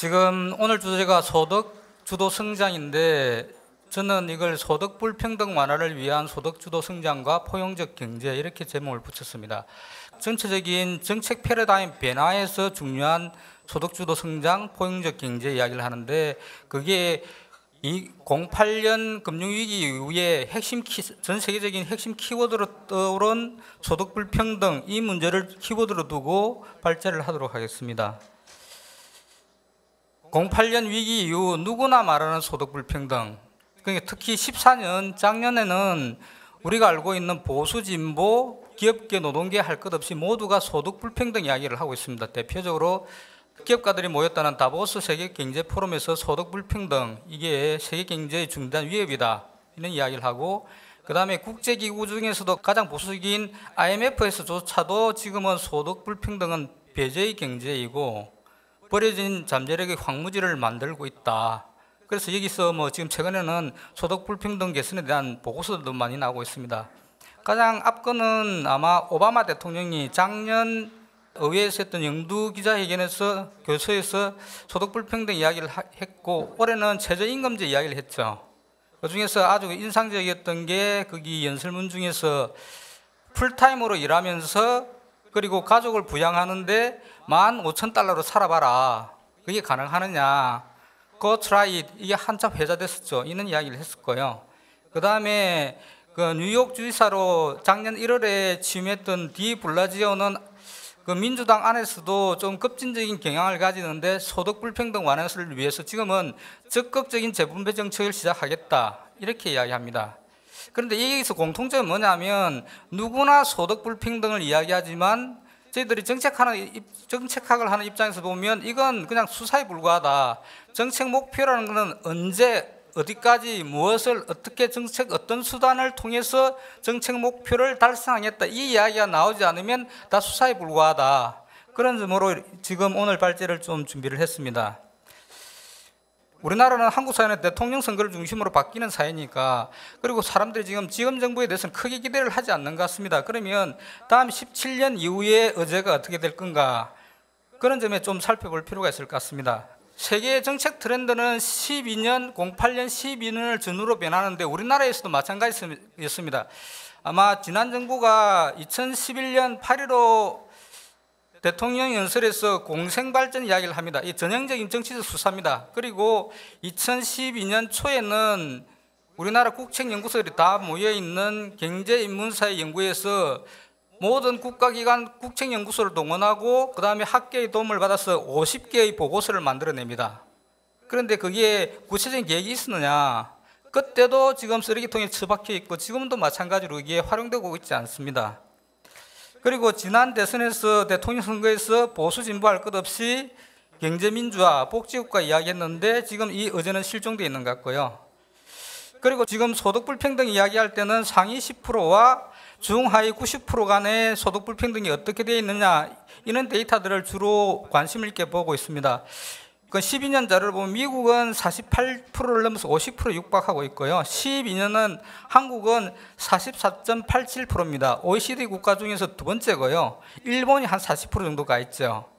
지금 오늘 주제가 소득 주도 성장인데 저는 이걸 소득 불평등 완화를 위한 소득 주도 성장과 포용적 경제 이렇게 제목을 붙였습니다. 전체적인 정책 패러다임 변화에서 중요한 소득 주도 성장, 포용적 경제 이야기를 하는데 그게 이 08년 금융위기 이후에 전 세계적인 핵심 키워드로 떠오른 소득 불평등 이 문제를 키워드로 두고 발제를 하도록 하겠습니다. 08년 위기 이후 누구나 말하는 소득 불평등, 그러니까 특히 14년 작년에는 우리가 알고 있는 보수 진보 기업계 노동계 할 것 없이 모두가 소득 불평등 이야기를 하고 있습니다. 대표적으로 기업가들이 모였다는 다보스 세계 경제 포럼에서 소득 불평등 이게 세계 경제의 중대한 위협이다 이런 이야기를 하고, 그 다음에 국제기구 중에서도 가장 보수적인 IMF에서조차도 지금은 소득 불평등은 배제의 경제이고 버려진 잠재력의 황무지를 만들고 있다. 그래서 여기서 지금 최근에는 소득 불평등 개선에 대한 보고서도 많이 나오고 있습니다. 가장 앞거는 아마 오바마 대통령이 작년 의회에서 했던 영두 기자회견에서 교서에서 소득 불평등 이야기를 했고, 올해는 최저임금제 이야기를 했죠. 그 중에서 아주 인상적이었던 게 거기 연설문 중에서 풀타임으로 일하면서 그리고 가족을 부양하는데 15,000달러로 살아봐라. 그게 가능하느냐. Go try it. 이게 한참 회자됐었죠. 이런 이야기를 했을 거예요. 그 다음에 그 뉴욕 주지사로 작년 1월에 취임했던 디 블라지오는 그 민주당 안에서도 좀 급진적인 경향을 가지는데 소득 불평등 완화를 위해서 지금은 적극적인 재분배 정책을 시작하겠다. 이렇게 이야기합니다. 그런데 여기서 공통점은 뭐냐면 누구나 소득 불평등을 이야기하지만 저희들이 정책학을 하는 입장에서 보면 이건 그냥 수사에 불과하다. 정책 목표라는 것은 언제 어디까지 무엇을 어떻게 어떤 수단을 통해서 정책 목표를 달성하겠다 이 이야기가 나오지 않으면 다 수사에 불과하다. 그런 점으로 지금 오늘 발제를 좀 준비를 했습니다. 우리나라는 한국 사회는 대통령 선거를 중심으로 바뀌는 사회니까, 그리고 사람들이 지금 정부에 대해서는 크게 기대를 하지 않는 것 같습니다. 그러면 다음 17년 이후의 의제가 어떻게 될 건가, 그런 점에 좀 살펴볼 필요가 있을 것 같습니다. 세계 정책 트렌드는 08년 12년을 전후로 변하는데 우리나라에서도 마찬가지였습니다. 아마 지난 정부가 2011년 8.15 대통령 연설에서 공생발전 이야기를 합니다. 이 전형적인 정치적 수사입니다. 그리고 2012년 초에는 우리나라 국책연구소들이 다 모여있는 경제인문사의 연구에서 모든 국가기관 국책연구소를 동원하고 그 다음에 학계의 도움을 받아서 50개의 보고서를 만들어냅니다. 그런데 그게 구체적인 계획이 있었느냐? 그때도 지금 쓰레기통에 처박혀 있고 지금도 마찬가지로 이게 활용되고 있지 않습니다. 그리고 지난 대선에서 대통령 선거에서 보수 진보할 것 없이 경제민주화, 복지국가 이야기했는데 지금 이 의제는 실종되어 있는 것 같고요. 그리고 지금 소득 불평등 이야기할 때는 상위 10%와 중하위 90% 간의 소득 불평등이 어떻게 되어 있느냐 이런 데이터들을 주로 관심 있게 보고 있습니다. 그 12년 자료를 보면 미국은 48%를 넘어서 50% 육박하고 있고요. 12년은 한국은 44.87%입니다. OECD 국가 중에서 두 번째고요. 일본이 한 40% 정도 가 있죠.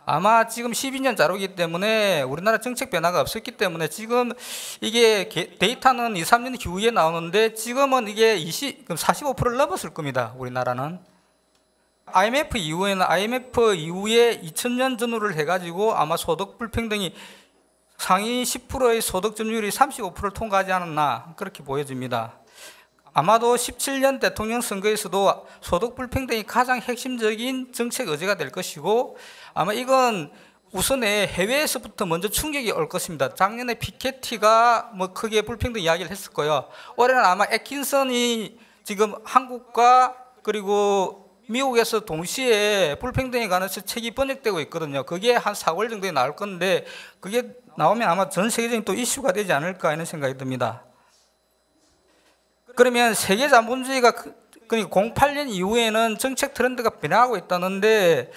아마 지금 12년 자료이기 때문에 우리나라 정책 변화가 없었기 때문에 지금 이게 데이터는 2, 3년 후에 나오는데 지금은 이게 45%를 넘었을 겁니다. 우리나라는. IMF 이후에 2000년 전후를 해가지고 아마 소득 불평등이 상위 10%의 소득 점유율이 35%를 통과하지 않았나 그렇게 보여집니다. 아마도 17년 대통령 선거에서도 소득 불평등이 가장 핵심적인 정책 의제가 될 것이고 아마 이건 우선에 해외에서부터 먼저 충격이 올 것입니다. 작년에 피케티가 크게 불평등 이야기를 했을 거예요. 올해는 아마 애킨슨이 지금 한국과 그리고 미국에서 동시에 불평등에 관해서 책이 번역되고 있거든요. 그게 한 4월 정도에 나올 건데 그게 나오면 아마 전 세계적인 또 이슈가 되지 않을까 이런 생각이 듭니다. 그러면 세계 자본주의가 그러니까 08년 이후에는 정책 트렌드가 변화하고 있다는데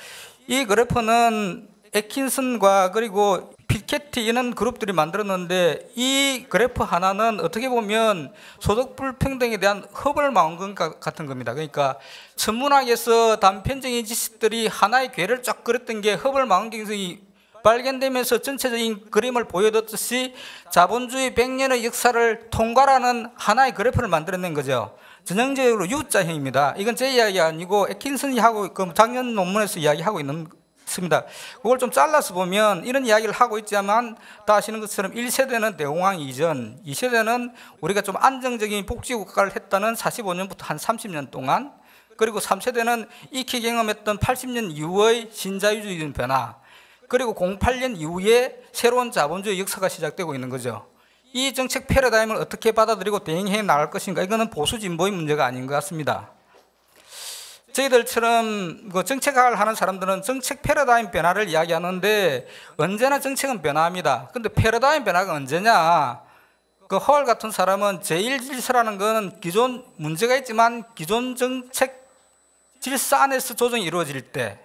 이 그래프는 애킨슨과 그리고 피케티 이런 그룹들이 만들었는데 이 그래프 하나는 어떻게 보면 소득 불평등에 대한 흡을 막은 것 같은 겁니다. 그러니까 천문학에서 단편적인 지식들이 하나의 궤를 쫙 그렸던 게 흡을 막은 경성이 발견되면서 전체적인 그림을 보여줬듯이 자본주의 100년의 역사를 통과라는 하나의 그래프를 만들어낸 거죠. 전형적으로 U자형입니다. 이건 제 이야기 아니고 애킨슨이 하고 그 작년 논문에서 이야기하고 있습니다. 그걸 좀 잘라서 보면 이런 이야기를 하고 있지만 다 아시는 것처럼 1세대는 대공황 이전, 2세대는 우리가 좀 안정적인 복지국가를 했다는 45년부터 한 30년 동안, 그리고 3세대는 익히 경험했던 80년 이후의 신자유주의적인 변화, 그리고 08년 이후에 새로운 자본주의 역사가 시작되고 있는 거죠. 이 정책 패러다임을 어떻게 받아들이고 대응해 나갈 것인가, 이거는 보수 진보의 문제가 아닌 것 같습니다. 저희들처럼 그 정책을 하는 사람들은 정책 패러다임 변화를 이야기하는데 언제나 정책은 변화합니다. 근데 패러다임 변화가 언제냐? 그 허얼 같은 사람은 제1질서라는 것은 기존 문제가 있지만 기존 정책 질서 안에서 조정이 이루어질 때,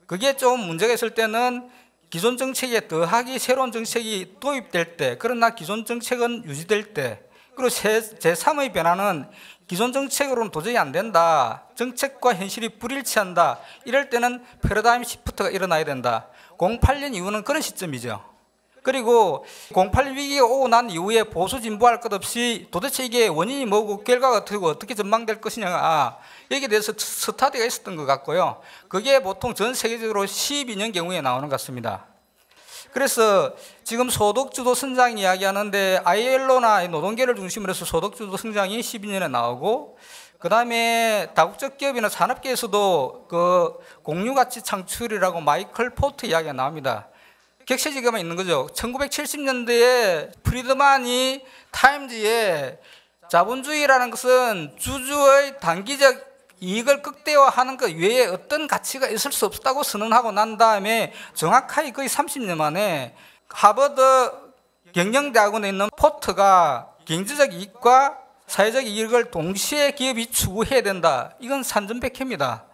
그게 좀 문제가 있을 때는 기존 정책에 더하기 새로운 정책이 도입될 때, 그러나 기존 정책은 유지될 때, 그리고 제3의 변화는 기존 정책으로는 도저히 안 된다, 정책과 현실이 불일치한다, 이럴 때는 패러다임 시프트가 일어나야 된다. 08년 이후는 그런 시점이죠. 그리고 08 위기가 오고 난 이후에 보수 진보할 것 없이 도대체 이게 원인이 뭐고 결과가 어떻게 전망될 것이냐, 여기에 대해서 스터디가 있었던 것 같고요. 그게 보통 전 세계적으로 12년 경우에 나오는 것 같습니다. 그래서 지금 소득주도 성장 이야기하는데 ILO나 노동계를 중심으로 해서 소득주도 성장이 12년에 나오고, 그 다음에 다국적 기업이나 산업계에서도 그 공유가치 창출이라고 마이클 포트 이야기가 나옵니다. 격세지감이 있는 거죠. 1970년대에 프리드만이 타임즈에 자본주의라는 것은 주주의 단기적 이익을 극대화하는 것 외에 어떤 가치가 있을 수 없다고 선언하고 난 다음에 정확하게 거의 30년 만에 하버드 경영대학원에 있는 포트가 경제적 이익과 사회적 이익을 동시에 기업이 추구해야 된다, 이건 산전백해입니다.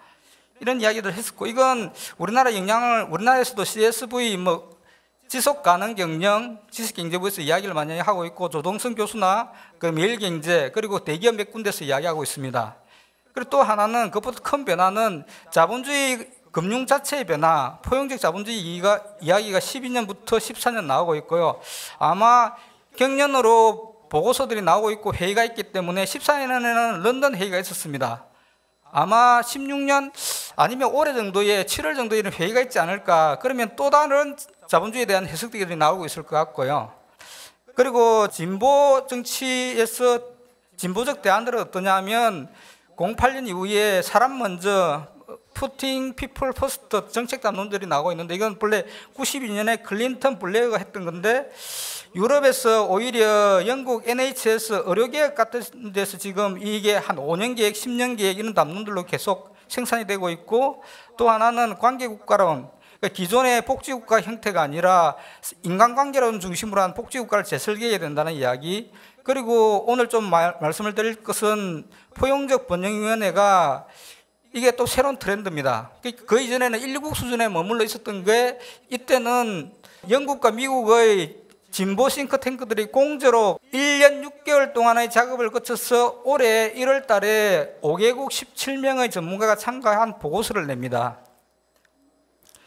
이런 이야기를 했었고, 이건 우리나라에서도 CSV 지속가능 경영 지식경제부에서 이야기를 많이 하고 있고, 조동성 교수나 그 매일경제, 그리고 대기업 몇 군데서 이야기하고 있습니다. 그리고 또 하나는 그것보다 큰 변화는 자본주의 금융 자체의 변화, 포용적 자본주의 이야기가 12년부터 14년 나오고 있고요. 아마 경년으로 보고서들이 나오고 있고 회의가 있기 때문에 14년에는 런던 회의가 있었습니다. 아마 16년 아니면 올해 정도에 7월 정도에 회의가 있지 않을까. 그러면 또 다른 자본주의에 대한 해석들이 나오고 있을 것 같고요. 그리고 진보 정치에서 진보적 대안들은 어떠냐 하면 08년 이후에 사람 먼저 Putting People First 정책 담론들이 나오고 있는데, 이건 본래 92년에 클린턴 블레어가 했던 건데, 유럽에서 오히려 영국 NHS 의료개혁 같은 데서 지금 이게 한 5년 계획, 10년 계획 이런 담론들로 계속 생산이 되고 있고, 또 하나는 관계국가론, 그러니까 기존의 복지국가 형태가 아니라 인간관계론 중심으로 한 복지국가를 재설계해야 된다는 이야기. 그리고 오늘 좀 말씀을 드릴 것은 포용적 번영위원회가 이게 또 새로운 트렌드입니다. 그 이전에는 1국 수준에 머물러 있었던 게, 이때는 영국과 미국의 진보 싱크탱크들이 공저로 1년 6개월 동안의 작업을 거쳐서 올해 1월 달에 5개국 17명의 전문가가 참가한 보고서를 냅니다.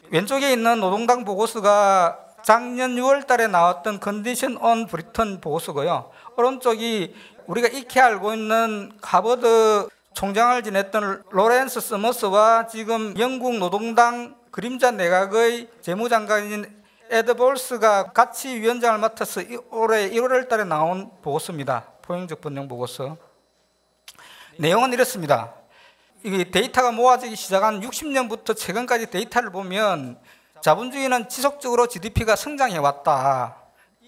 왼쪽에 있는 노동당 보고서가 작년 6월 달에 나왔던 컨디션 온 브리턴 보고서고요. 오른쪽이 우리가 익히 알고 있는 하버드 총장을 지냈던 로렌스 서머스와 지금 영국 노동당 그림자 내각의 재무장관인 에드 볼스가 같이 위원장을 맡아서 올해 1월 달에 나온 보고서입니다. 포용적 번영 보고서. 내용은 이렇습니다. 이 데이터가 모아지기 시작한 60년부터 최근까지 데이터를 보면 자본주의는 지속적으로 GDP가 성장해 왔다.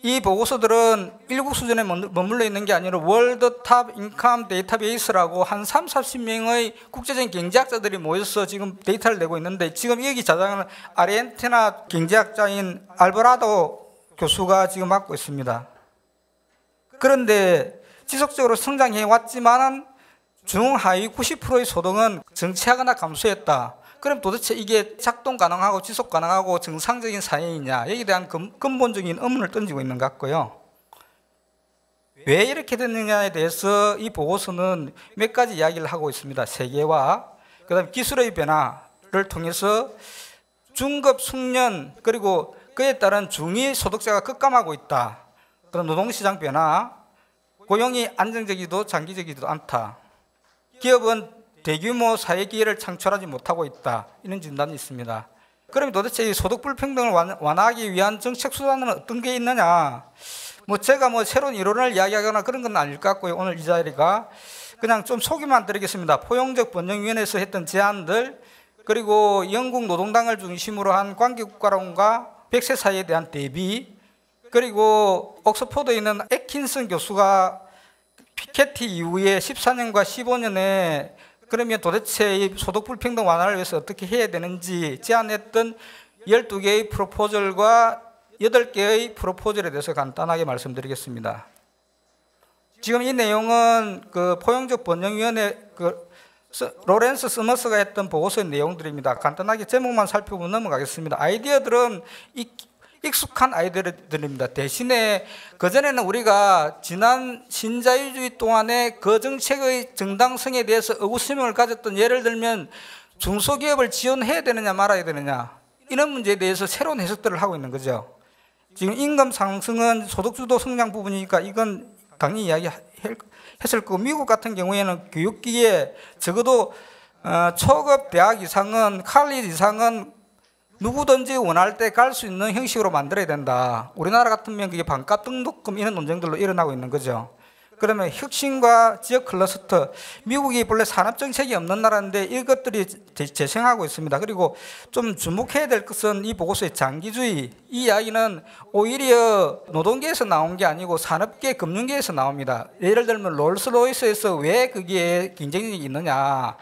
이 보고서들은 1국 수준에 머물러 있는 게 아니라 월드 탑 인컴 데이터베이스라고 한 30-40명의 국제적인 경제학자들이 모여서 지금 데이터를 내고 있는데, 지금 여기 자장은 아르헨티나 경제학자인 알바라도 교수가 지금 맡고 있습니다. 그런데 지속적으로 성장해 왔지만 중하위 90%의 소득은 정체하거나 감소했다. 그럼 도대체 이게 작동 가능하고 지속 가능하고 정상적인 사회이냐, 여기에 대한 근본적인 의문을 던지고 있는 것 같고요. 왜 이렇게 됐느냐에 대해서 이 보고서는 몇 가지 이야기를 하고 있습니다. 세계화, 그다음에 기술의 변화를 통해서 중급 숙련, 그리고 그에 따른 중위 소득세가 급감하고 있다. 그런 노동시장 변화, 고용이 안정적이도 장기적이지도 않다. 기업은 대규모 사회기회를 창출하지 못하고 있다. 이런 진단이 있습니다. 그럼 도대체 이 소득 불평등을 완화하기 위한 정책 수단은 어떤 게 있느냐? 제가 새로운 이론을 이야기하거나 그런 건 아닐 것 같고요. 오늘 이 자리가 그냥 좀 소개만 드리겠습니다. 포용적 번영위원회에서 했던 제안들, 그리고 영국 노동당을 중심으로 한 관계국가론과 100세 사회에 대한 대비, 그리고 옥스퍼드에 있는 애킨슨 교수가 피케티 이후에 14년과 15년에 그러면 도대체 이 소득 불평등 완화를 위해서 어떻게 해야 되는지 제안했던 12개의 프로포절과 8개의 프로포절에 대해서 간단하게 말씀드리겠습니다. 지금 이 내용은 그 포용적 번영위원회 로렌스 스머스가 했던 보고서의 내용들입니다. 간단하게 제목만 살펴보고 넘어가겠습니다. 아이디어들은 익숙한 아이디어들입니다. 대신에 그전에는 우리가 지난 신자유주의 동안에 그 정책의 정당성에 대해서 의구심을 가졌던, 예를 들면 중소기업을 지원해야 되느냐 말아야 되느냐, 이런 문제에 대해서 새로운 해석들을 하고 있는 거죠. 지금 임금 상승은 소득주도 성장 부분이니까 이건 당연히 이야기했을 거고, 미국 같은 경우에는 교육기에 적어도 초급 대학 이상은, 칼리지 이상은 누구든지 원할 때 갈 수 있는 형식으로 만들어야 된다. 우리나라 같으면 그게 반값 등록금 이런 논쟁들로 일어나고 있는 거죠. 그러면 혁신과 지역 클러스터, 미국이 본래 산업정책이 없는 나라인데 이것들이 재생하고 있습니다. 그리고 좀 주목해야 될 것은 이 보고서의 장기주의, 이 이야기는 오히려 노동계에서 나온 게 아니고 산업계, 금융계에서 나옵니다. 예를 들면 롤스로이스에서 왜 그게 경쟁력이 있느냐,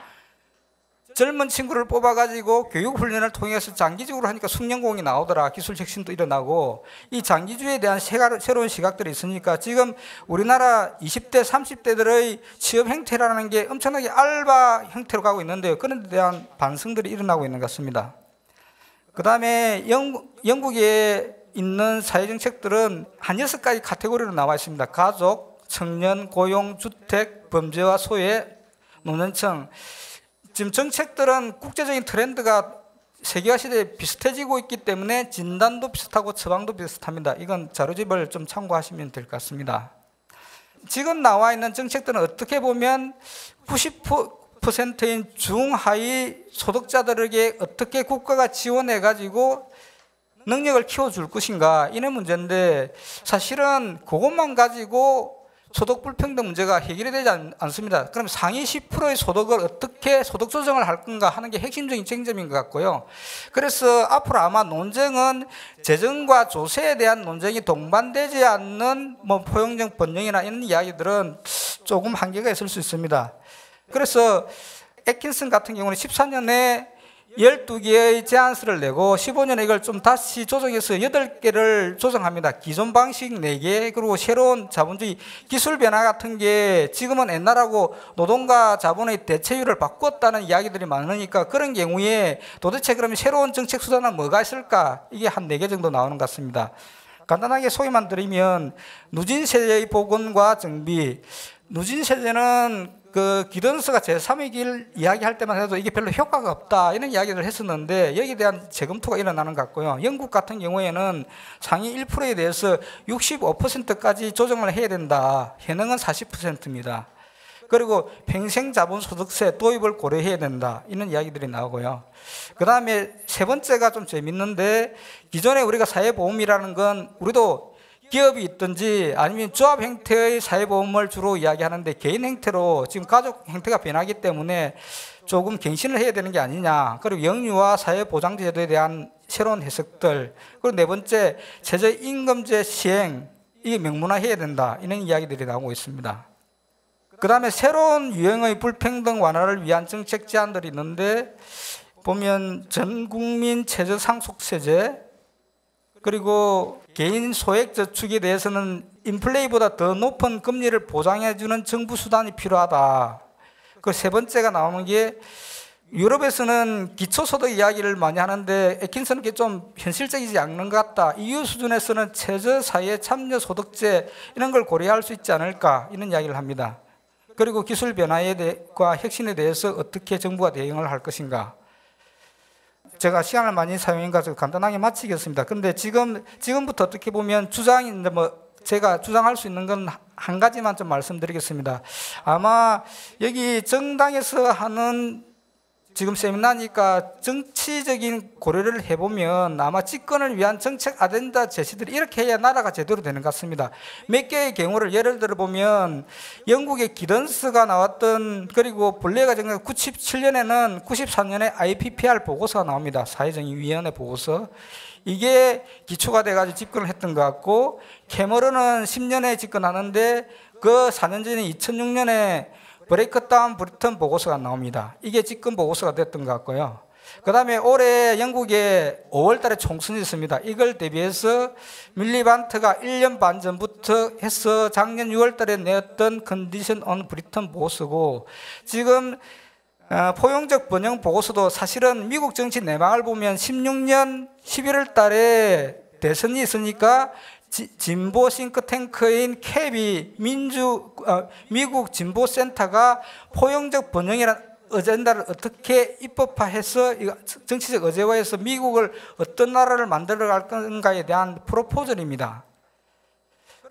젊은 친구를 뽑아가지고 교육훈련을 통해서 장기적으로 하니까 숙련공이 나오더라. 기술 혁신도 일어나고. 이 장기주의에 대한 새로운 시각들이 있으니까 지금 우리나라 20대, 30대들의 취업 형태라는 게 엄청나게 알바 형태로 가고 있는데요. 그런 데 대한 반성들이 일어나고 있는 것 같습니다. 그 다음에 영국에 있는 사회정책들은 한 6가지 카테고리로 나와 있습니다. 가족, 청년, 고용, 주택, 범죄와 소외, 노년층. 지금 정책들은 국제적인 트렌드가 세계화 시대에 비슷해지고 있기 때문에 진단도 비슷하고 처방도 비슷합니다. 이건 자료집을 좀 참고하시면 될 것 같습니다. 지금 나와 있는 정책들은 어떻게 보면 90%인 중하위 소득자들에게 어떻게 국가가 지원해가지고 능력을 키워줄 것인가, 이런 문제인데 사실은 그것만 가지고 소득 불평등 문제가 해결이 되지 않습니다. 그럼 상위 10%의 소득을 어떻게 소득 조정을 할 건가 하는 게 핵심적인 쟁점인 것 같고요. 그래서 앞으로 아마 논쟁은 재정과 조세에 대한 논쟁이 동반되지 않는 포용적 번영이나 이런 이야기들은 조금 한계가 있을 수 있습니다. 그래서 애킨슨 같은 경우는 14년에 12개의 제안서를 내고 15년에 이걸 좀 다시 조정해서 8개를 조정합니다. 기존 방식 4개, 그리고 새로운 자본주의 기술 변화 같은 게 지금은 옛날하고 노동과 자본의 대체율을 바꿨다는 이야기들이 많으니까 그런 경우에 도대체 그러면 새로운 정책 수단은 뭐가 있을까? 이게 한 4개 정도 나오는 것 같습니다. 간단하게 소개만 드리면 누진세제의 복원과 정비. 누진세제는 그 기든스가 제3의 길 이야기할 때만 해도 이게 별로 효과가 없다 이런 이야기를 했었는데 여기에 대한 재검토가 일어나는 것 같고요. 영국 같은 경우에는 상위 1%에 대해서 65%까지 조정을 해야 된다. 현행은 40%입니다. 그리고 평생자본소득세 도입을 고려해야 된다. 이런 이야기들이 나오고요. 그 다음에 세 번째가 좀 재밌는데, 기존에 우리가 사회보험이라는 건 우리도 기업이 있든지 아니면 조합 형태의 사회보험을 주로 이야기하는데 개인 형태로 지금 가족 형태가 변하기 때문에 조금 갱신을 해야 되는 게 아니냐. 그리고 영유아 사회보장제도에 대한 새로운 해석들. 그리고 네 번째, 최저임금제 시행, 이게 명문화해야 된다. 이런 이야기들이 나오고 있습니다. 그 다음에 새로운 유형의 불평등 완화를 위한 정책 제안들이 있는데, 보면 전국민 최저상속세제, 그리고 개인 소액저축에 대해서는 인플레이보다 더 높은 금리를 보장해주는 정부 수단이 필요하다. 그 세 번째가 나오는 게, 유럽에서는 기초소득 이야기를 많이 하는데 애킨슨은 그게 좀 현실적이지 않는 것 같다. EU 수준에서는 최저사회 참여소득제 이런 걸 고려할 수 있지 않을까, 이런 이야기를 합니다. 그리고 기술 변화와 혁신에 대해서 어떻게 정부가 대응을 할 것인가. 제가 시간을 많이 사용한 것을 간단하게 마치겠습니다. 근데 지금부터 어떻게 보면 주장인데 제가 주장할 수 있는 건 한 가지만 좀 말씀드리겠습니다. 아마 여기 정당에서 하는 지금 세미나니까 정치적인 고려를 해보면 아마 집권을 위한 정책 아젠다 제시들이 이렇게 해야 나라가 제대로 되는 것 같습니다. 몇 개의 경우를 예를 들어 보면 영국의 기던스가 나왔던, 그리고 블레어가 97년에는 94년에 IPPR 보고서가 나옵니다. 사회정의위원회 보고서. 이게 기초가 돼가지고 집권을 했던 것 같고, 캐머런은 10년에 집권하는데 그 4년 전에 2006년에 브레이크 다운 브리튼 보고서가 나옵니다. 이게 집권 보고서가 됐던 것 같고요. 그 다음에 올해 영국에 5월 달에 총선이 있습니다. 이걸 대비해서 밀리반트가 1년 반 전부터 해서 작년 6월 달에 내었던 컨디션 온 브리튼 보고서고, 지금 포용적 번영 보고서도 사실은 미국 정치 내막을 보면 16년 11월 달에 대선이 있으니까 진보 싱크탱크인 캡이 미국 진보센터가 포용적 번영이라는 어젠다를 어떻게 입법화해서 정치적 의제화해서 미국을 어떤 나라를 만들어갈 건가에 대한 프로포절입니다.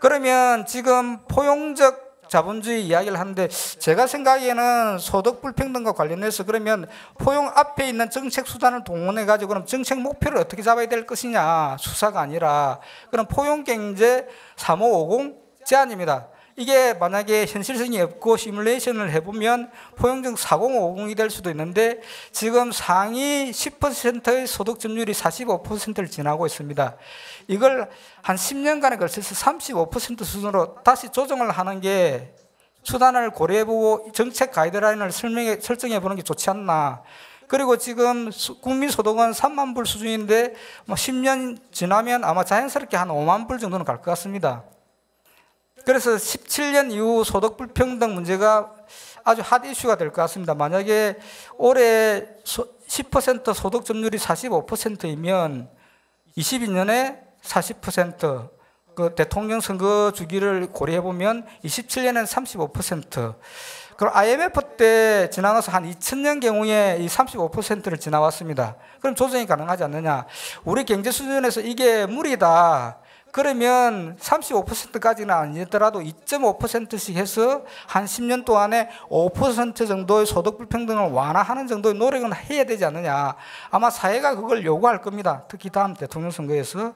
그러면 지금 포용적 자본주의 이야기를 하는데, 제가 생각에는 소득 불평등과 관련해서 그러면 포용 앞에 있는 정책 수단을 동원해 가지고 그럼 정책 목표를 어떻게 잡아야 될 것이냐, 수사가 아니라 그럼 포용 경제 3550 제안입니다. 이게 만약에 현실성이 없고 시뮬레이션을 해보면 포용적 4050이 될 수도 있는데, 지금 상위 10%의 소득 점유율이 45%를 지나고 있습니다. 이걸 한 10년간에 걸쳐서 35% 수준으로 다시 조정을 하는 게 수단을 고려해보고 정책 가이드라인을 설정해보는 게 좋지 않나. 그리고 지금 국민소득은 3만 불 수준인데 10년 지나면 아마 자연스럽게 한 5만 불 정도는 갈 것 같습니다. 그래서 17년 이후 소득 불평등 문제가 아주 핫 이슈가 될 것 같습니다. 만약에 올해 10% 소득 점유율이 45%이면 22년에 40%, 그 대통령 선거 주기를 고려해 보면 27년에는 35%. 그럼 IMF 때 지나가서 한 2000년 경우에 이 35%를 지나왔습니다. 그럼 조정이 가능하지 않느냐? 우리 경제 수준에서 이게 무리다. 그러면 35%까지는 아니더라도 2.5%씩 해서 한 10년 동안에 5% 정도의 소득 불평등을 완화하는 정도의 노력은 해야 되지 않느냐. 아마 사회가 그걸 요구할 겁니다. 특히 다음 대통령 선거에서.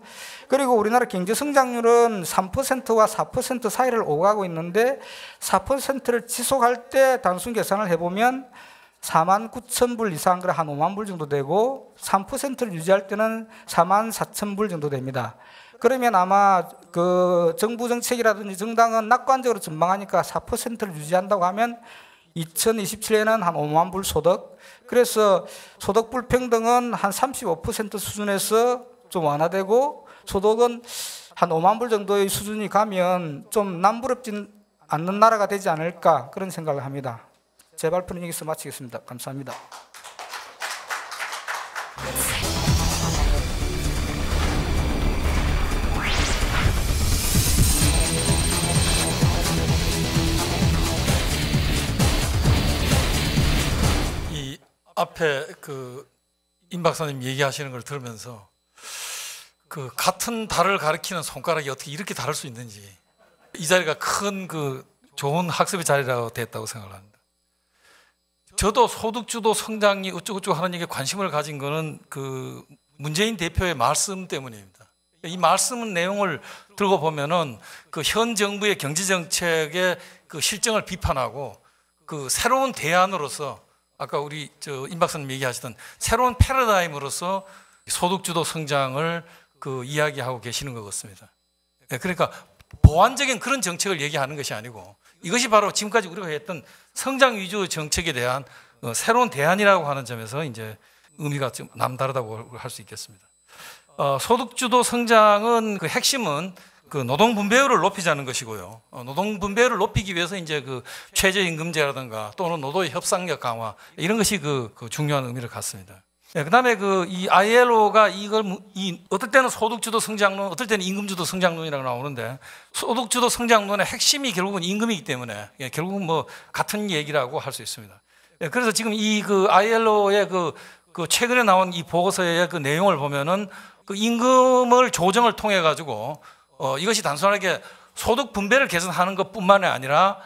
그리고 우리나라 경제 성장률은 3%와 4% 사이를 오가고 있는데 4%를 지속할 때 단순 계산을 해보면 4만 9천 불 이상, 한 5만 불 정도 되고 3%를 유지할 때는 4만 4천 불 정도 됩니다. 그러면 아마 그 정부 정책이라든지 정당은 낙관적으로 전망하니까 4%를 유지한다고 하면 2027년에는 한 5만 불 소득, 그래서 소득 불평등은 한 35% 수준에서 좀 완화되고 소득은 한 5만 불 정도의 수준이 가면 좀 남부럽진 않는 나라가 되지 않을까, 그런 생각을 합니다. 제 발표는 여기서 마치겠습니다. 감사합니다. 앞에 임 박사님 얘기하시는 걸 들으면서 같은 달을 가리키는 손가락이 어떻게 이렇게 다를 수 있는지, 이 자리가 큰 좋은 학습의 자리라고 됐다고 생각을 합니다. 저도 소득주도 성장이 어쩌고저쩌고 하는 얘기에 관심을 가진 거는 문재인 대표의 말씀 때문입니다. 이 말씀 내용을 들고 보면은 현 정부의 경제정책의 실정을 비판하고 새로운 대안으로서, 아까 우리 임 박사님 얘기하시던 새로운 패러다임으로서 소득주도 성장을 이야기하고 계시는 것 같습니다. 그러니까 보완적인 그런 정책을 얘기하는 것이 아니고, 이것이 바로 지금까지 우리가 했던 성장 위주 정책에 대한 새로운 대안이라고 하는 점에서 이제 의미가 좀 남다르다고 할 수 있겠습니다. 소득주도 성장은 핵심은 노동 분배율을 높이자는 것이고요. 노동 분배율을 높이기 위해서 이제 최저임금제라든가 또는 노동의 협상력 강화, 이런 것이 중요한 의미를 갖습니다. 그다음에 이 ILO가 어떨 때는 소득주도 성장론, 어떨 때는 임금주도 성장론이라고 나오는데, 소득주도 성장론의 핵심이 결국은 임금이기 때문에 결국은 같은 얘기라고 할 수 있습니다. 그래서 지금 이 ILO의 그 최근에 나온 이 보고서의 그 내용을 보면은 그 임금을 조정을 통해 가지고 이것이 단순하게 소득 분배를 개선하는 것뿐만이 아니라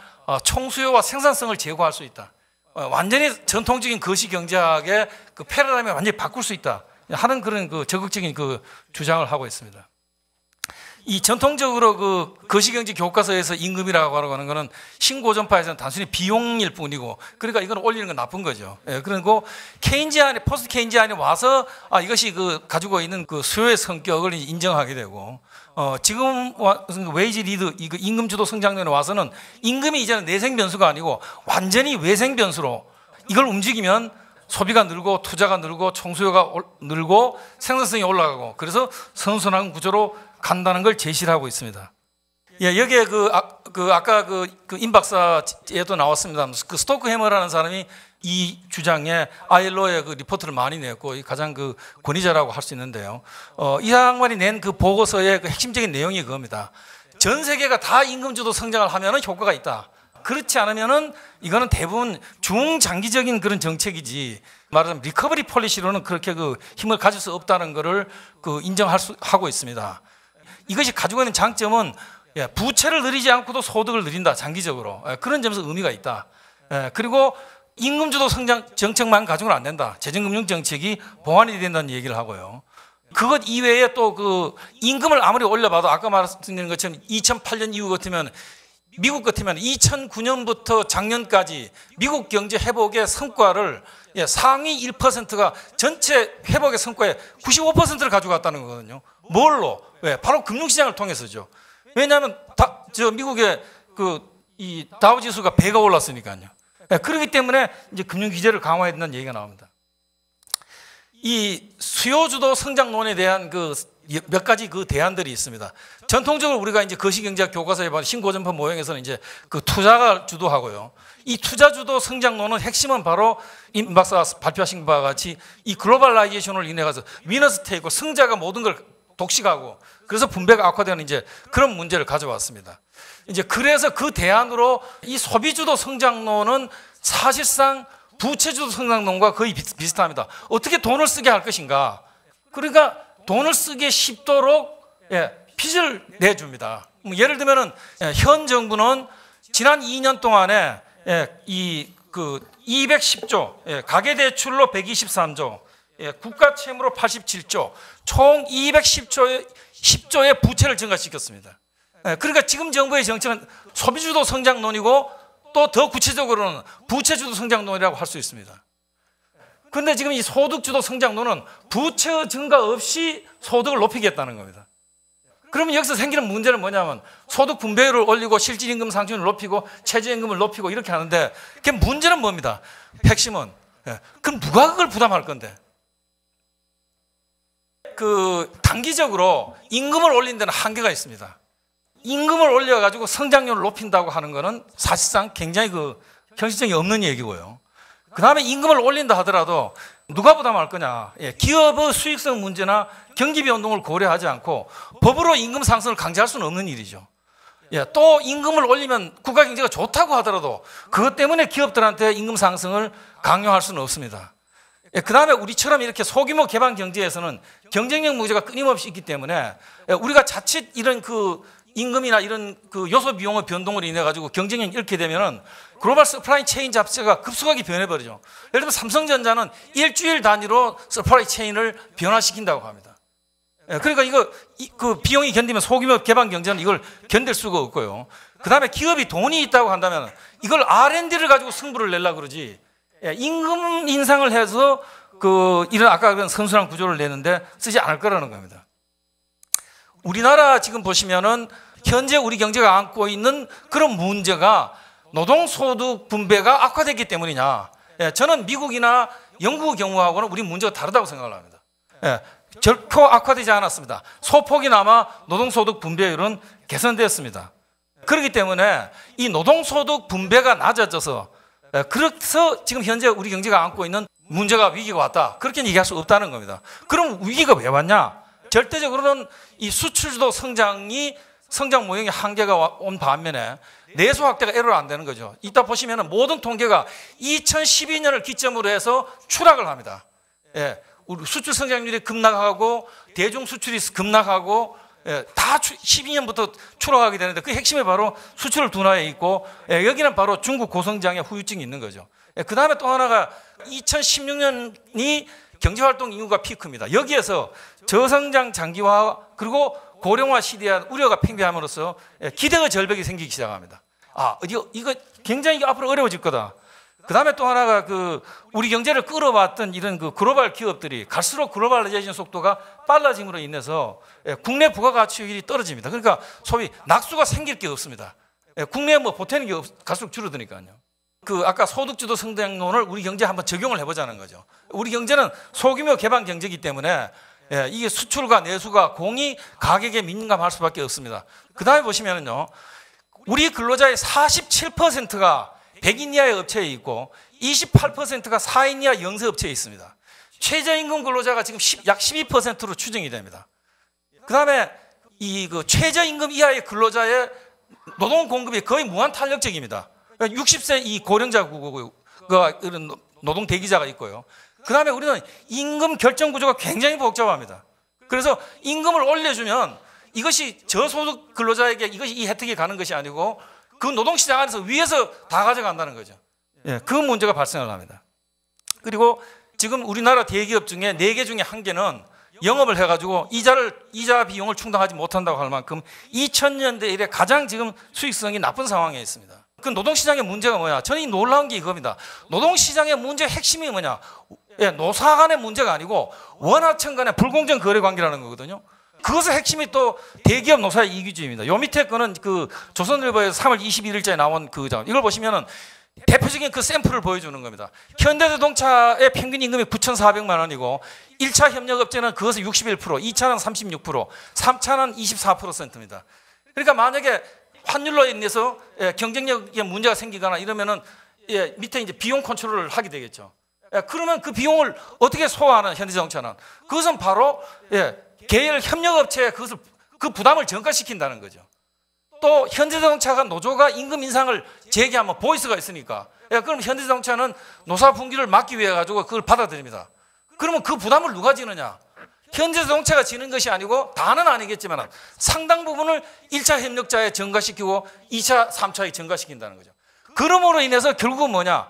총수요와 생산성을 제고할 수 있다. 완전히 전통적인 거시 경제학의 그 패러다임을 완전히 바꿀 수 있다 하는 그런 그 적극적인 그 주장을 하고 있습니다. 이 전통적으로 그 거시경제 교과서에서 임금이라고 하는 것은 신고전파에서는 단순히 비용일 뿐이고, 그러니까 이건 올리는 건 나쁜 거죠. 예, 그리고 케인지안이 포스트 케인지안이 와서 이것이 그 가지고 있는 그 수요의 성격을 인정하게 되고, 지금 웨이지 리드 이 임금 주도 성장론에 와서는 임금이 이제는 내생 변수가 아니고 완전히 외생 변수로 이걸 움직이면 소비가 늘고 투자가 늘고 총수요가 늘고 생산성이 올라가고, 그래서 선순환 구조로 간다는 걸 제시를 하고 있습니다. 예, 여기에 아까 임 박사에도 나왔습니다. 그 스토크해머라는 사람이 이 주장에 ILO의 그 리포트를 많이 냈고 가장 그 권위자라고 할 수 있는데요. 이 양반이 낸 그 보고서의 그 핵심적인 내용이 그겁니다. 전 세계가 다 임금주도 성장을 하면은 효과가 있다. 그렇지 않으면은 이거는 대부분 중장기적인 그런 정책이지, 말하자면 리커버리 폴리시로는 그렇게 그 힘을 가질 수 없다는 것을 그 하고 있습니다. 이것이 가지고 있는 장점은 부채를 늘리지 않고도 소득을 늘린다, 장기적으로. 그런 점에서 의미가 있다. 그리고 임금주도 성장 정책만 가지고는 안 된다. 재정금융 정책이 보완이 된다는 얘기를 하고요. 그것 이외에 또 그 임금을 아무리 올려봐도 아까 말씀드린 것처럼 2008년 이후 같으면, 미국 같으면 2009년부터 작년까지 미국 경제 회복의 성과를 상위 1%가 전체 회복의 성과의 95%를 가져갔다는 거거든요. 뭘로? 왜? 바로 금융시장을 통해서죠. 왜냐하면 미국의 이 다우 지수가 배가 올랐으니까요. 그렇기 때문에 이제 금융 규제를 강화해야 된다는 얘기가 나옵니다. 이 수요주도 성장론에 대한 몇 가지 그 대안들이 있습니다. 전통적으로 우리가 이제 거시경제학 교과서에 보면 신고전파 모형에서는 이제 그 투자가 주도하고요. 이 투자주도 성장론은 핵심은 바로 임 박사가 발표하신 바와 같이 이 글로벌라이제이션을 인해 가서 위너스 테이크, 승자가 모든 걸 독식하고, 그래서 분배가 악화되는 이제 그런 문제를 가져왔습니다. 이제 그래서 그 대안으로 이 소비주도 성장론은 사실상 부채주도 성장론과 거의 비슷합니다. 어떻게 돈을 쓰게 할 것인가? 그러니까 돈을 쓰기 쉽도록 빚을 내줍니다. 예를 들면은 현 정부는 지난 2년 동안에 210조, 가계대출로 123조, 국가 채무로 87조, 총 210조의 부채를 증가시켰습니다. 그러니까 지금 정부의 정책은 소비주도 성장론이고 또 더 구체적으로는 부채주도 성장론이라고 할 수 있습니다. 그런데 지금 이 소득주도 성장론은 부채 증가 없이 소득을 높이겠다는 겁니다. 그러면 여기서 생기는 문제는 뭐냐면 소득 분배율을 올리고 실질임금 상승률을 높이고 최저임금을 높이고 이렇게 하는데, 그 문제는 뭡니다. 핵심은 그럼 누가 그걸 부담할 건데? 단기적으로 임금을 올린 데는 한계가 있습니다. 임금을 올려가지고 성장률을 높인다고 하는 것은 사실상 굉장히 현실성이 없는 얘기고요. 그 다음에 임금을 올린다 하더라도 누가 부담할 거냐? 기업의 수익성 문제나 경기 변동을 고려하지 않고 법으로 임금 상승을 강제할 수는 없는 일이죠. 또 임금을 올리면 국가 경제가 좋다고 하더라도 그것 때문에 기업들한테 임금 상승을 강요할 수는 없습니다. 그 다음에 우리처럼 이렇게 소규모 개방 경제에서는 경쟁력 문제가 끊임없이 있기 때문에 우리가 자칫 이런 임금이나 이런 요소 비용의 변동으로 인해 가지고 경쟁력이 잃게 되면은 글로벌 서플라이 체인 자체가 급속하게 변해버리죠. 예를 들면 삼성전자는 일주일 단위로 서플라이 체인을 변화시킨다고 합니다. 그러니까 그 비용이 견디면 소규모 개방 경제는 이걸 견딜 수가 없고요. 그 다음에 기업이 돈이 있다고 한다면 이걸 R&D를 가지고 승부를 내려고 그러지, 임금 인상을 해서 이런 아까 그런 선순환 구조를 내는데 쓰지 않을 거라는 겁니다. 우리나라 지금 보시면은 현재 우리 경제가 안고 있는 그런 문제가 노동소득 분배가 악화됐기 때문이냐? 저는 미국이나 영국의 경우하고는 우리 문제가 다르다고 생각을 합니다. 결코 악화되지 않았습니다. 소폭이나마 노동소득 분배율은 개선되었습니다. 그렇기 때문에 이 노동소득 분배가 낮아져서, 그래서 지금 현재 우리 경제가 안고 있는 문제가 위기가 왔다, 그렇게 얘기할 수 없다는 겁니다. 그럼 위기가 왜 왔냐? 절대적으로는 이 수출주도 성장 모형의 한계가 온 반면에 내수 확대가 애로가 안 되는 거죠. 이따 보시면 모든 통계가 2012년을 기점으로 해서 추락을 합니다. 예, 우리 수출 성장률이 급락하고 대중 수출이 급락하고 예, 다 12년부터 추락하게 되는데 그 핵심이 바로 수출 둔화에 있고 예, 여기는 바로 중국 고성장의 후유증이 있는 거죠. 예, 그 다음에 또 하나가 2016년이 경제활동 인구가 피크입니다. 여기에서 저성장 장기화 그리고 고령화 시대에 대한 우려가 팽배함으로써 예, 기대의 절벽이 생기기 시작합니다. 아, 이거 굉장히 앞으로 어려워질 거다. 그 다음에 또 하나가 우리 경제를 끌어왔던 이런 글로벌 기업들이 갈수록 글로벌라이제이션 속도가 빨라짐으로 인해서 국내 부가가치율이 떨어집니다. 그러니까 소위 낙수가 생길 게 없습니다. 국내에 보태는 게 갈수록 줄어드니까요. 아까 소득주도 성장론을 우리 경제에 한번 적용을 해보자는 거죠. 우리 경제는 소규모 개방 경제이기 때문에 이게 수출과 내수가 공히 가격에 민감할 수밖에 없습니다. 그 다음에 보시면은요, 우리 근로자의 47%가 100인 이하의 업체에 있고 28%가 4인 이하 영세업체에 있습니다. 최저임금 근로자가 지금 약 12%로 추정이 됩니다. 그 다음에 최저임금 이하의 근로자의 노동 공급이 거의 무한 탄력적입니다. 60세 이 고령자 이런 노동 대기자가 있고요. 그 다음에 우리는 임금 결정 구조가 굉장히 복잡합니다. 그래서 임금을 올려주면 이것이 저소득 근로자에게 이것이 이 혜택이 가는 것이 아니고 그 노동시장 안에서 위에서 다 가져간다는 거죠. 예, 그 문제가 발생을 합니다. 그리고 지금 우리나라 대기업 중에 4개 중에 1개는 영업을 해가지고 이자 비용을 충당하지 못한다고 할 만큼 2000년대 이래 가장 지금 수익성이 나쁜 상황에 있습니다. 그 노동시장의 문제가 뭐냐? 저는 이 놀라운 게 이겁니다. 노동시장의 문제의 핵심이 뭐냐? 예, 노사 간의 문제가 아니고 원하청 간의 불공정 거래 관계라는 거거든요. 그것의 핵심이 또 대기업 노사의 이기주의입니다. 요 밑에 거는 조선일보에서 3월 21일자에 나온 이걸 보시면은 대표적인 샘플을 보여주는 겁니다. 현대자동차의 평균 임금이 9,400만 원이고 1차 협력업체는 그것의 61%, 2차는 36%, 3차는 24%입니다. 그러니까 만약에 환율로 인해서 경쟁력에 문제가 생기거나 이러면은 밑에 이제 비용 컨트롤을 하게 되겠죠. 그러면 그 비용을 어떻게 소화하는 현대자동차는 그것은 바로 계열 협력업체에 그 부담을 전가시킨다는 거죠. 또 현대자동차가 노조가 임금 인상을 제기하면 보이스가 있으니까 그럼 현대자동차는 노사 분기를 막기 위해 가지고 그걸 받아들입니다. 그러면 그 부담을 누가 지느냐? 현대자동차가 지는 것이 아니고 다는 아니겠지만 상당 부분을 1차 협력자에 전가시키고 2차, 3차에 전가시킨다는 거죠. 그러므로 인해서 결국은 뭐냐?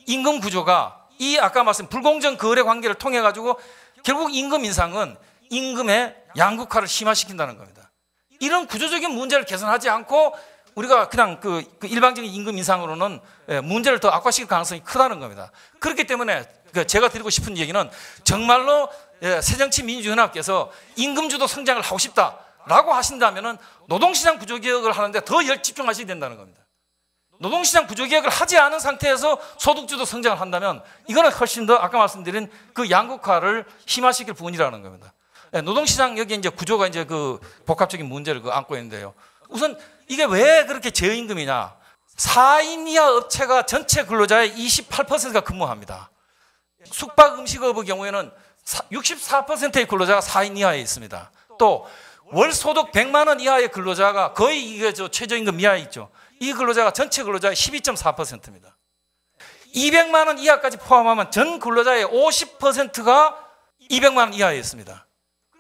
임금 구조가 이 아까 말씀 불공정 거래 관계를 통해 가지고 결국 임금 인상은 임금의 양극화를 심화시킨다는 겁니다. 이런 구조적인 문제를 개선하지 않고 우리가 그냥 일방적인 임금 인상으로는 문제를 더 악화시킬 가능성이 크다는 겁니다. 그렇기 때문에 제가 드리고 싶은 얘기는 정말로 새정치민주연합께서 임금주도 성장을 하고 싶다라고 하신다면은 노동시장 구조개혁을 하는데 더 집중하셔야 된다는 겁니다. 노동시장 구조개혁을 하지 않은 상태에서 소득주도 성장을 한다면 이거는 훨씬 더 아까 말씀드린 양극화를 심화시킬 부분이라는 겁니다. 노동시장 여기 이제 구조가 이제 복합적인 문제를 안고 있는데요. 우선 이게 왜 그렇게 저임금이냐? 4인 이하 업체가 전체 근로자의 28%가 근무합니다. 숙박 음식업의 경우에는 64%의 근로자가 4인 이하에 있습니다. 또 월 소득 100만 원 이하의 근로자가 거의 이게 최저임금 이하에 있죠. 이 근로자가 전체 근로자의 12.4%입니다. 200만 원 이하까지 포함하면 전 근로자의 50%가 200만 원 이하에 있습니다.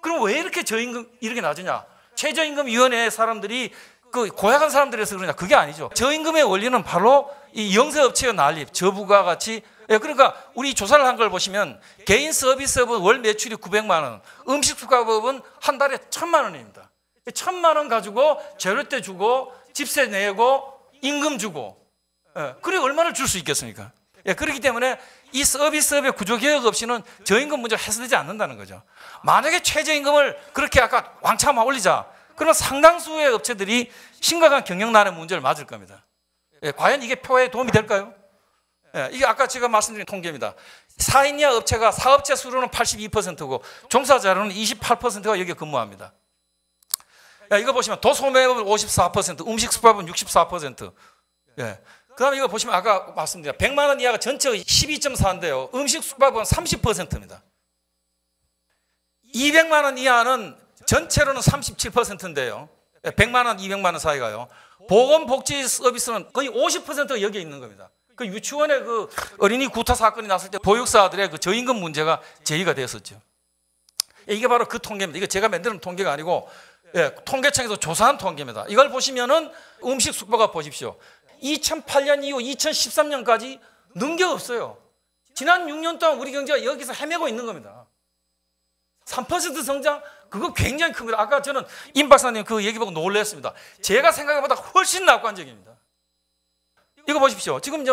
그럼 왜 이렇게 저임금 이렇게 낮으냐? 최저임금위원회 사람들이 고약한 사람들에서 그러냐? 그게 아니죠. 저임금의 원리는 바로 이 영세업체의 난립, 저부가가치. 그러니까 우리 조사를 한 걸 보시면 개인 서비스업은 월 매출이 900만 원, 음식수가업은 한 달에 1,000만 원입니다. 1,000만 원 가지고 재료대 주고 집세 내고 임금 주고 그래 얼마를 줄 수 있겠습니까? 그렇기 때문에 이 서비스업의 구조개혁 없이는 저임금 문제가 해소되지 않는다는 거죠. 만약에 최저임금을 그렇게 아까 왕창 올리자 그러면 상당수의 업체들이 심각한 경영난의 문제를 맞을 겁니다. 과연 이게 표에 도움이 될까요? 이게 아까 제가 말씀드린 통계입니다. 4인 이하 업체가 사업체 수로는 82%고 종사자로는 28%가 여기에 근무합니다. 이거 보시면 도소매업은 54%, 음식 숙박은 64%. 그 다음에 이거 보시면 아까 말씀드린 100만 원 이하가 전체가 12.4인데요. 음식 숙박은 30%입니다. 200만 원 이하는 전체로는 37%인데요. 100만 원, 200만 원 사이가요. 보건복지 서비스는 거의 50%가 여기에 있는 겁니다. 그 유치원에 그 어린이 구타 사건이 났을 때 보육사들의 그 저임금 문제가 제기가 됐었죠. 이게 바로 그 통계입니다. 이거 제가 만드는 통계가 아니고 통계청에서 조사한 통계입니다. 이걸 보시면은 음식 숙박업 보십시오. 2008년 이후 2013년까지 는 게 없어요. 지난 6년 동안 우리 경제가 여기서 헤매고 있는 겁니다. 3% 성장, 그거 굉장히 큽니다. 아까 저는 임 박사님 그 얘기 보고 놀랐습니다. 제가 생각한 것보다 훨씬 낙관적입니다. 이거 보십시오. 지금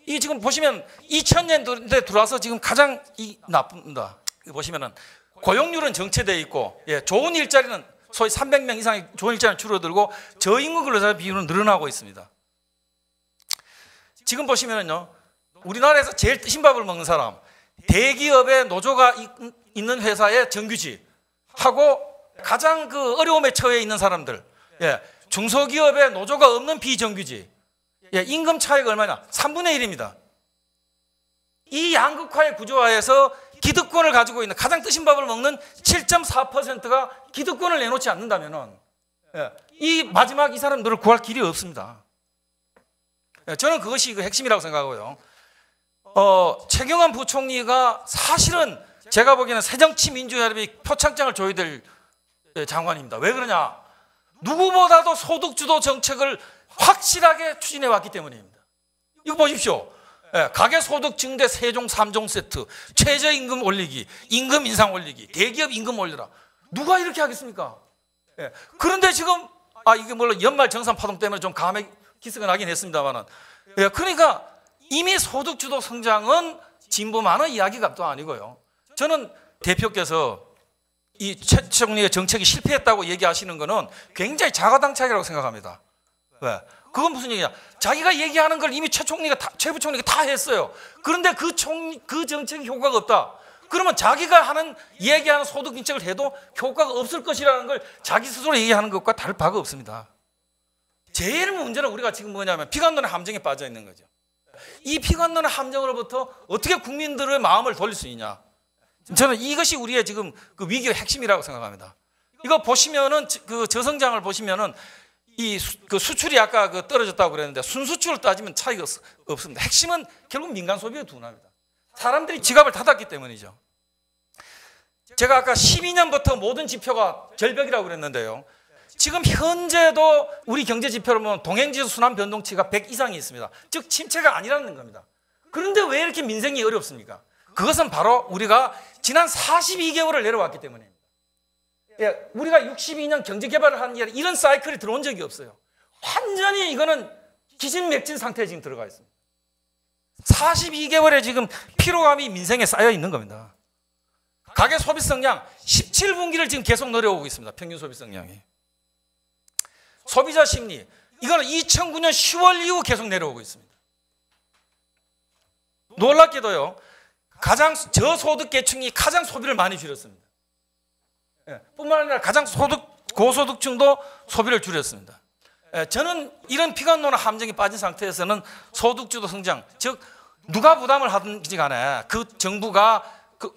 지금 보시면 2000년대 들어와서 지금 가장 나쁩니다. 이거 보시면은 고용률은 정체되어 있고, 좋은 일자리는 소위 300명 이상의 좋은 일자리는 줄어들고 저임금 근로자 비율은 늘어나고 있습니다. 지금 보시면은요, 우리나라에서 제일 흰밥을 먹는 사람, 대기업의 노조가 있는 회사의 정규직하고 가장 그 어려움에 처해 있는 사람들, 중소기업의 노조가 없는 비정규직, 임금 차이가 얼마냐? 3분의 1입니다. 이 양극화의 구조화에서 기득권을 가지고 있는 가장 뜨신 밥을 먹는 7.4%가 기득권을 내놓지 않는다면은 이 마지막 이 사람들을 구할 길이 없습니다. 저는 그것이 그 핵심이라고 생각하고요. 최경환 부총리가 사실은 제가 보기에는 새정치민주연합이 표창장을 줘야 될 장관입니다. 왜 그러냐? 누구보다도 소득주도 정책을 확실하게 추진해 왔기 때문입니다. 이거 보십시오. 가계소득 증대 세종 3종 세트, 최저임금 올리기, 임금 인상 올리기, 대기업 임금 올려라. 누가 이렇게 하겠습니까? 그런데 지금 이게 물론 연말 정산 파동 때문에 좀 감에 기스가 나긴 했습니다만은, 그러니까 이미 소득주도 성장은 진보만의 이야기가 또 아니고요. 저는 대표께서 이 최 총리의 정책이 실패했다고 얘기하시는 것은 굉장히 자가당착이라고 생각합니다. 왜? 그건 무슨 얘기냐? 자기가 얘기하는 걸 이미 최 부총리가 다 했어요. 그런데 그 정책이 효과가 없다. 그러면 자기가 얘기하는 소득 정책을 해도 효과가 없을 것이라는 걸 자기 스스로 얘기하는 것과 다를 바가 없습니다. 제일 문제는 우리가 지금 뭐냐면 피관론의 함정에 빠져 있는 거죠. 이 피관론의 함정으로부터 어떻게 국민들의 마음을 돌릴 수 있냐? 저는 이것이 우리의 지금 그 위기의 핵심이라고 생각합니다. 이거 보시면은 그 저성장을 보시면은 그 수출이 아까 그 떨어졌다고 그랬는데 순수출을 따지면 차이가 없습니다. 핵심은 결국 민간 소비의 둔화입니다. 사람들이 지갑을 닫았기 때문이죠. 제가 아까 12년부터 모든 지표가 절벽이라고 그랬는데요. 지금 현재도 우리 경제 지표로 보면 동행지수 순환 변동치가 100 이상이 있습니다. 즉 침체가 아니라는 겁니다. 그런데 왜 이렇게 민생이 어렵습니까? 그것은 바로 우리가 지난 42개월을 내려왔기 때문입니다. 우리가 62년 경제 개발을 하는 게 이런 사이클이 들어온 적이 없어요. 완전히 이거는 기진맥진 상태에 지금 들어가 있습니다. 42개월의 지금 피로감이 민생에 쌓여 있는 겁니다. 가계 소비 성량 17분기를 지금 계속 내려오고 있습니다. 평균 소비 성량이. 소비자 심리, 이거는 2009년 10월 이후 계속 내려오고 있습니다. 놀랍게도요, 가장 저소득 계층이 가장 소비를 많이 줄였습니다. 뿐만 아니라 가장 고소득층도 소비를 줄였습니다. 저는 이런 피관론의 함정에 빠진 상태에서는 소득주도 성장, 즉 누가 부담을 하든지 간에 그 정부가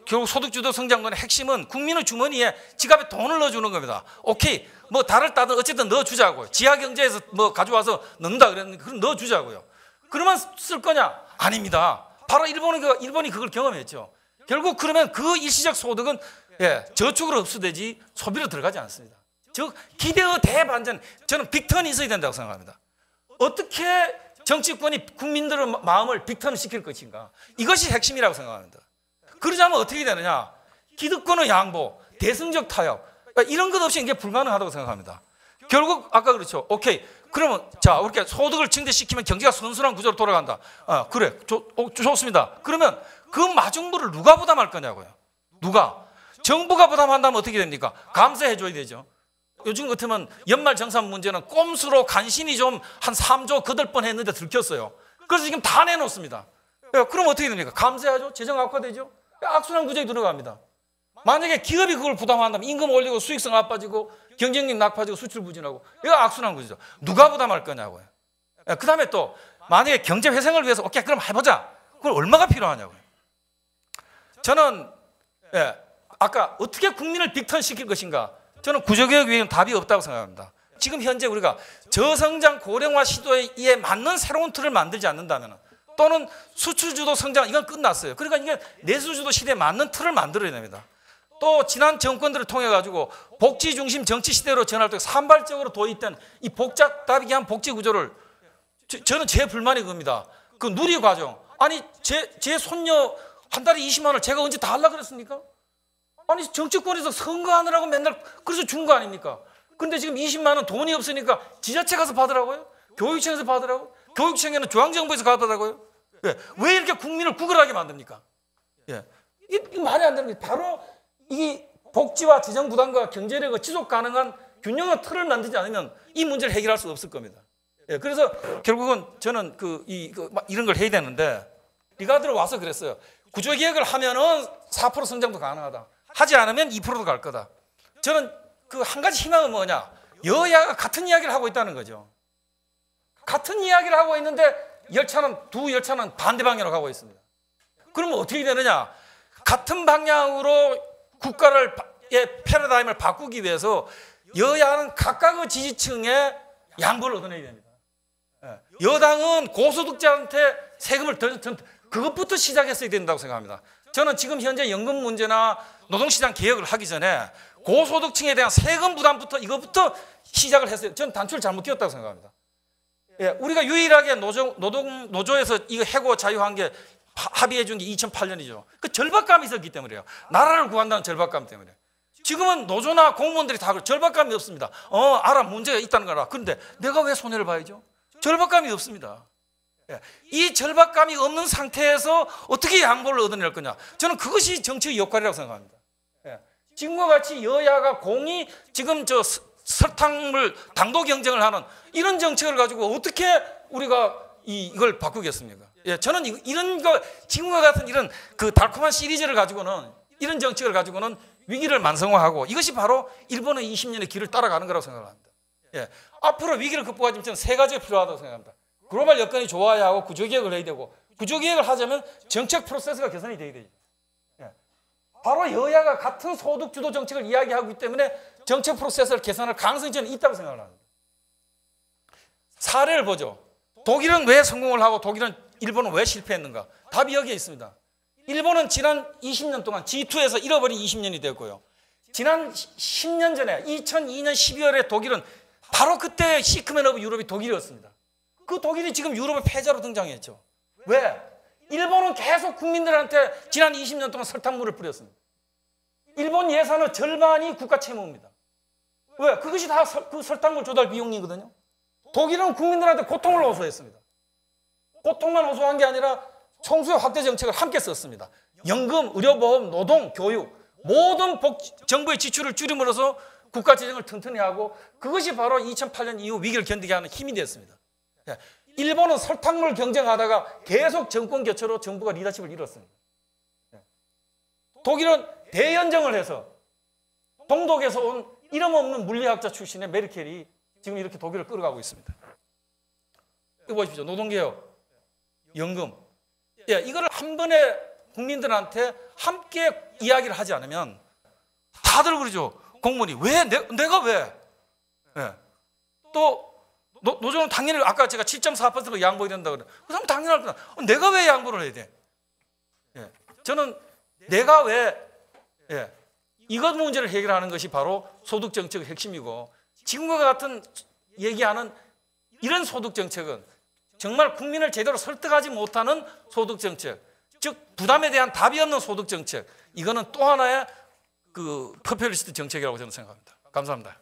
결국 소득주도 성장론의 핵심은 국민의 주머니에 지갑에 돈을 넣어주는 겁니다. 오케이, 뭐 달을 따든 어쨌든 넣어주자고요. 지하경제에서 뭐 가져와서 넣는다 그랬는데 그럼 넣어주자고요. 그러면 쓸 거냐? 아닙니다. 바로 일본이 그걸 경험했죠. 결국 그러면 그 일시적 소득은 저축으로 흡수되지 소비로 들어가지 않습니다. 즉 기대의 대반전, 저는 빅턴이 있어야 된다고 생각합니다. 어떻게 정치권이 국민들의 마음을 빅턴을 시킬 것인가? 이것이 핵심이라고 생각합니다. 그러자면 어떻게 되느냐? 기득권의 양보, 대승적 타협, 이런 것 없이 이게 불가능하다고 생각합니다. 결국 아까 그렇죠. 오케이, 그러면 자 이렇게 소득을 증대시키면 경제가 선순환 구조로 돌아간다. 그래, 좋습니다. 그러면 그 마중물을 누가 부담할 거냐고요? 누가? 정부가 부담한다면 어떻게 됩니까? 감세해줘야 되죠. 요즘 같으면 연말 정산 문제는 꼼수로 간신히 좀 한 3조 거들 뻔했는데 들켰어요. 그래서 지금 다 내놓습니다. 그럼 어떻게 됩니까? 감세하죠. 재정 악화되죠. 악순환 구조에 들어갑니다. 만약에 기업이 그걸 부담한다면 임금 올리고 수익성 나빠지고 경쟁력 나빠지고 수출 부진하고, 이거 악순환 구조죠. 누가 부담할 거냐고요. 그 다음에 또 만약에 경제 회생을 위해서 오케이 그럼 해보자. 그걸 얼마가 필요하냐고요. 저는 아까 어떻게 국민을 빅턴 시킬 것인가, 저는 구조개혁 외에는 답이 없다고 생각합니다. 지금 현재 우리가 저성장 고령화 시도에 맞는 새로운 틀을 만들지 않는다면 또는 수출주도 성장, 이건 끝났어요. 그러니까 이게 내수주도 시대에 맞는 틀을 만들어야 됩니다. 또 지난 정권들을 통해 가지고 복지 중심 정치 시대로 전환할 때 산발적으로 도입된 이 복잡다비기한 복지 구조를 저는 제 불만이 그겁니다. 그 누리 과정. 아니 제 손녀 한 달에 20만 원을 제가 언제 다 하려고 그랬습니까? 아니 정치권에서 선거하느라고 맨날 그래서 준 거 아닙니까? 근데 지금 20만 원 돈이 없으니까 지자체 가서 받으라고요? 교육청에서 받으라고? 교육청에는 중앙정부에서 받으라고요? 예. 왜 이렇게 국민을 구걸하게 만듭니까? 예. 이게 말이 안 되는 게 바로 이 복지와 재정 부담과 경제력을 지속 가능한 균형의 틀을 만들지 않으면 이 문제를 해결할 수 없을 겁니다. 예. 그래서 결국은 저는 이런 걸 해야 되는데 리가드로 와서 그랬어요. 구조개혁을 하면은 4% 성장도 가능하다. 하지 않으면 2%도 갈 거다. 저는 그 한 가지 희망은 뭐냐? 여야가 같은 이야기를 하고 있다는 거죠. 같은 이야기를 하고 있는데 두 열차는 반대 방향으로 가고 있습니다. 그러면 어떻게 되느냐? 같은 방향으로 국가의 패러다임을 바꾸기 위해서 여야는 각각의 지지층에 양보를 얻어내야 됩니다. 여당은 고소득자한테 세금을 그것부터 시작했어야 된다고 생각합니다. 저는 지금 현재 연금 문제나 노동시장 개혁을 하기 전에 고소득층에 대한 세금 부담부터 이것부터 시작을 했어요. 저는 단추를 잘못 끼웠다고 생각합니다. 예, 우리가 유일하게 노조에서 이거 해고 자유한 게 합의해 준 게 2008년이죠. 그 절박감이 있었기 때문에요. 나라를 구한다는 절박감 때문에. 지금은 노조나 공무원들이 다 절박감이 없습니다. 알아, 문제가 있다는 거라. 그런데 내가 왜 손해를 봐야죠? 절박감이 없습니다. 예, 이 절박감이 없는 상태에서 어떻게 양보를 얻어낼 거냐? 저는 그것이 정치의 역할이라고 생각합니다. 예, 지금과 같이 여야가 공히 지금 설탕물 당도 경쟁을 하는 이런 정책을 가지고 어떻게 우리가 이걸 바꾸겠습니까? 예, 저는 이런 거 지금과 같은 이런 그 달콤한 시리즈를 가지고는 이런 정책을 가지고는 위기를 만성화하고 이것이 바로 일본의 20년의 길을 따라가는 거라고 생각합니다. 예, 앞으로 위기를 극복하려면 저는 세 가지가 필요하다고 생각합니다. 글로벌 여건이 좋아야 하고 구조개혁을 해야 되고 구조개혁을 하자면 정책 프로세스가 개선이 돼야 되죠. 예, 바로 여야가 같은 소득주도 정책을 이야기하기 때문에 정책 프로세스를 개선할 가능성이 저는 있다고 생각을 합니다. 사례를 보죠. 독일은 왜 성공을 하고 일본은 왜 실패했는가? 답이 여기에 있습니다. 일본은 지난 20년 동안 G2에서 잃어버린 20년이 됐고요. 지난 10년 전에 2002년 12월에 독일은 바로 그때 시크맨 오브 유럽이 독일이었습니다. 그 독일이 지금 유럽의 패자로 등장했죠. 왜? 일본은 계속 국민들한테 지난 20년 동안 설탕물을 뿌렸습니다. 일본 예산의 절반이 국가 채무입니다. 왜? 그것이 다 그 설탕물 조달 비용이거든요. 독일은 국민들한테 고통을 호소했습니다. 고통만 호소한 게 아니라 총수요 확대 정책을 함께 썼습니다. 연금, 의료보험, 노동, 교육 모든 정부의 지출을 줄임으로써 국가 재정을 튼튼히 하고 그것이 바로 2008년 이후 위기를 견디게 하는 힘이 됐습니다. 일본은 설탕물 경쟁하다가 계속 정권 교체로 정부가 리더십을 잃었습니다. 독일은 대연정을 해서 동독에서 온 이름 없는 물리학자 출신의 메르켈이 지금 이렇게 독일을 끌어가고 있습니다. 이거 보십시오. 노동개혁, 연금. 예, 이거를 한 번에 국민들한테 함께 이야기를 하지 않으면 다들 그러죠. 공무원이 왜? 내가 왜? 예. 또 노조는 당연히 아까 제가 7.4%로 양보해야 된다고 그래요. 그 사람 당연할 거다. 내가 왜 양보를 해야 돼? 예. 저는 내가 왜 이것 문제를 해결하는 것이 바로 소득 정책의 핵심이고 지금과 같은 얘기하는 이런 소득 정책은 정말 국민을 제대로 설득하지 못하는 소득 정책, 즉 부담에 대한 답이 없는 소득 정책, 이거는 또 하나의 그 포퓰리스트 정책이라고 저는 생각합니다. 감사합니다.